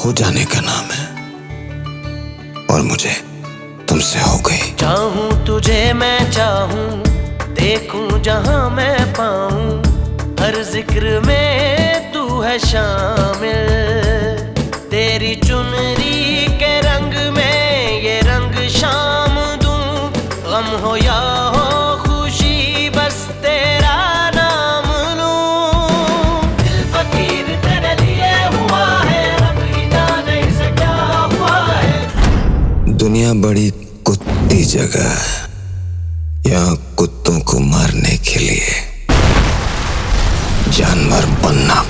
हो जाने का नाम है और मुझे तुमसे हो गई। चाहूं तुझे मैं चाहूं, देखूं जहां मैं पाऊं, हर जिक्र में तू है शामिल। तेरी चुनरी के रंग में ये रंग शाम दूं, गम हो या हो खुशी बस तेरा नाम लूं। दिल फकीर तेरे लिए हुआ है, अब ही जाने से क्या हुआ है। दुनिया बड़ी कुत्ती जगह है, यहाँ कुत्तों को मारने के लिए जानवर बनना